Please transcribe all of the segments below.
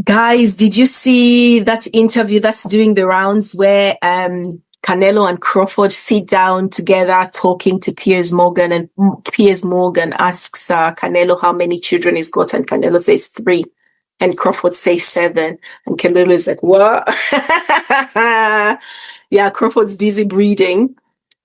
Guys, did you see that interview that's doing the rounds where Canelo and Crawford sit down together talking to Piers Morgan, and Piers Morgan asks Canelo how many children he's got, and Canelo says 3 and Crawford says 7, and Canelo is like, what? Yeah, Crawford's busy breeding.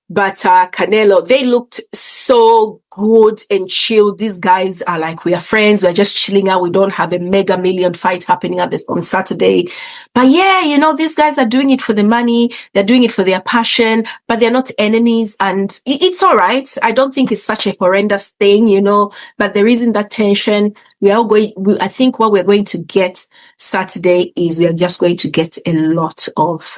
But Canelo, they looked so good and chilled. These guys are like, we are friends. We're just chilling out. We don't have a mega million fight happening on Saturday. But yeah, these guys are doing it for the money. They're doing it for their passion, but they're not enemies. And it's all right. I don't think it's such a horrendous thing, but there isn't that tension. I think what we're going to get Saturday is we are just going to get a lot of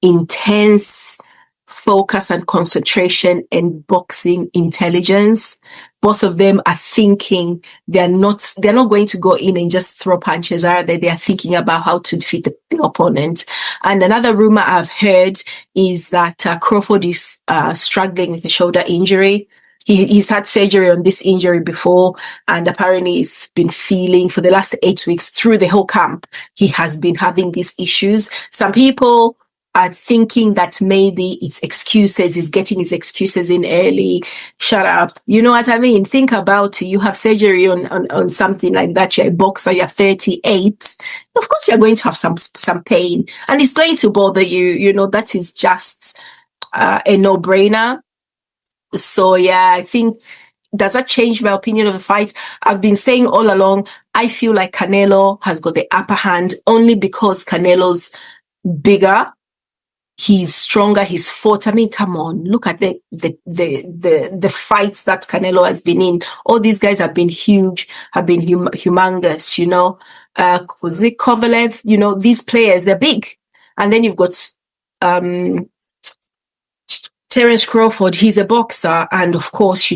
intense focus and concentration and boxing intelligence. Both of them are thinking. They're not going to go in and just throw punches, are they? They are thinking about how to defeat the opponent. And another rumor I've heard is that Crawford is struggling with a shoulder injury. He's had surgery on this injury before, and apparently he's been feeling for the last 8 weeks through the whole camp. He has been having these issues. Some people are thinking that maybe it's excuses, he's getting his excuses in early. Shut up. You know what I mean? Think about it. You have surgery on something like that. You're a boxer, you're 38. Of course, you're going to have some pain, and it's going to bother you. That is just a no-brainer. So yeah, I think, does that change my opinion of the fight? I've been saying all along, I feel like Canelo has got the upper hand only because Canelo's bigger. He's stronger. He's fought. I mean, come on, look at the fights that Canelo has been in. All these guys have been huge, have been humongous, was it Kovalev? These players, they're big. And then you've got, Terence Crawford, he's a boxer. And of course,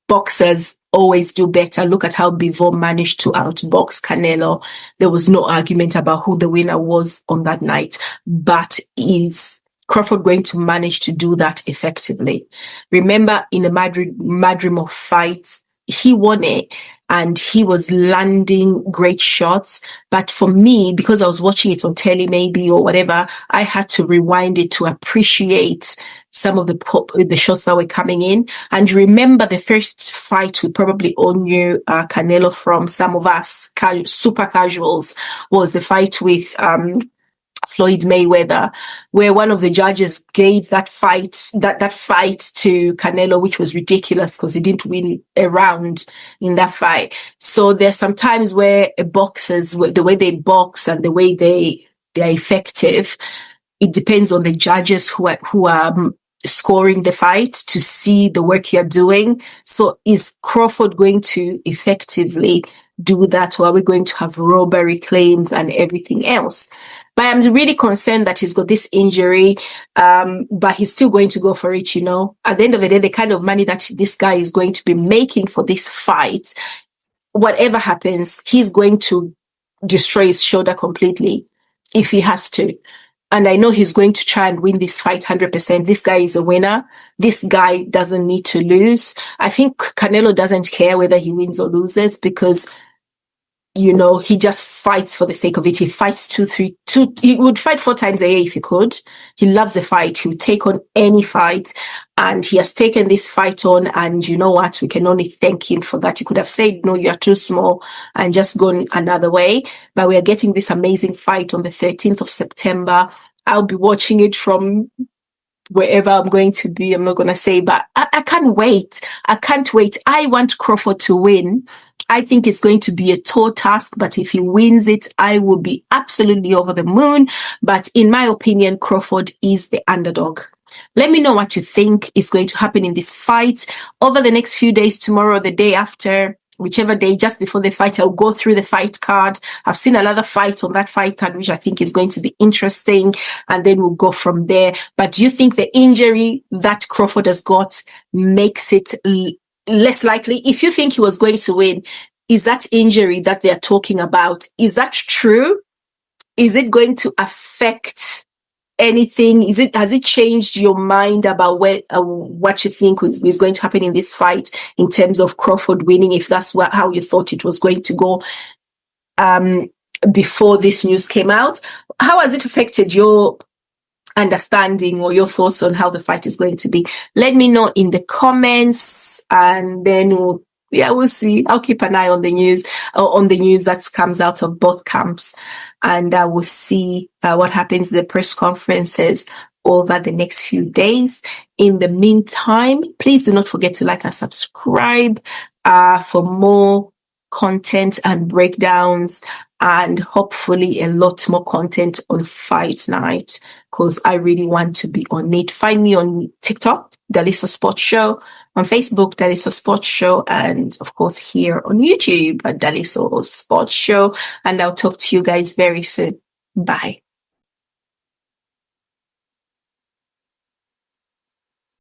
boxers always do better. Look at how Bivol managed to outbox Canelo. There was no argument about who the winner was on that night. But is Crawford going to manage to do that effectively? Remember, in the Madrid of fights, he won it and he was landing great shots. But for me, because I was watching it on telly maybe or whatever, I had to rewind it to appreciate some of the shots that were coming in. And remember, the first fight we probably all knew Canelo from, some of us super casuals, was the fight with Floyd Mayweather, where one of the judges gave that fight to Canelo, which was ridiculous because he didn't win a round in that fight. So there's some times where boxers, the way they box and the way they're effective, it depends on the judges who are scoring the fight to see the work you're doing. So is Crawford going to effectively do that, or are we going to have robbery claims and everything else? But I'm really concerned that he's got this injury, but he's still going to go for it, At the end of the day, the kind of money that this guy is going to be making for this fight, whatever happens, he's going to destroy his shoulder completely if he has to. And I know he's going to try and win this fight 100%. This guy is a winner. This guy doesn't need to lose. I think Canelo doesn't care whether he wins or loses because, he just fights for the sake of it. He fights he would fight 4 times a year if he could. He loves the fight. He would take on any fight. And he has taken this fight on. And you know what? We can only thank him for that. He could have said, no, you are too small and just gone another way. But we are getting this amazing fight on the 13th of September. I'll be watching it from wherever I'm going to be. I'm not going to say, but I can't wait. I can't wait. I want Crawford to win. I think it's going to be a tall task, but if he wins it, I will be absolutely over the moon. But in my opinion, Crawford is the underdog. Let me know what you think is going to happen in this fight over the next few days, tomorrow, the day after, whichever day, just before the fight. I'll go through the fight card. I've seen another fight on that fight card, which I think is going to be interesting. And then we'll go from there. But do you think the injury that Crawford has got makes it less likely? If you think he was going to win, is that injury that they're talking about, is that true? Is it going to affect anything? Has it changed your mind about what you think is going to happen in this fight in terms of Crawford winning, if that's how you thought it was going to go before this news came out? How has it affected your understanding or your thoughts on how the fight is going to be? Let me know in the comments, and then we'll see. I'll keep an eye on the news that comes out of both camps, and I will see what happens in the press conferences over the next few days. In the meantime, please do not forget to like and subscribe for more content and breakdowns, and hopefully a lot more content on fight night, because I really want to be on it. Find me on TikTok, Daliso Sports Show, on Facebook, Daliso Sports Show, and of course here on YouTube at Daliso Sports Show. And I'll talk to you guys very soon. Bye.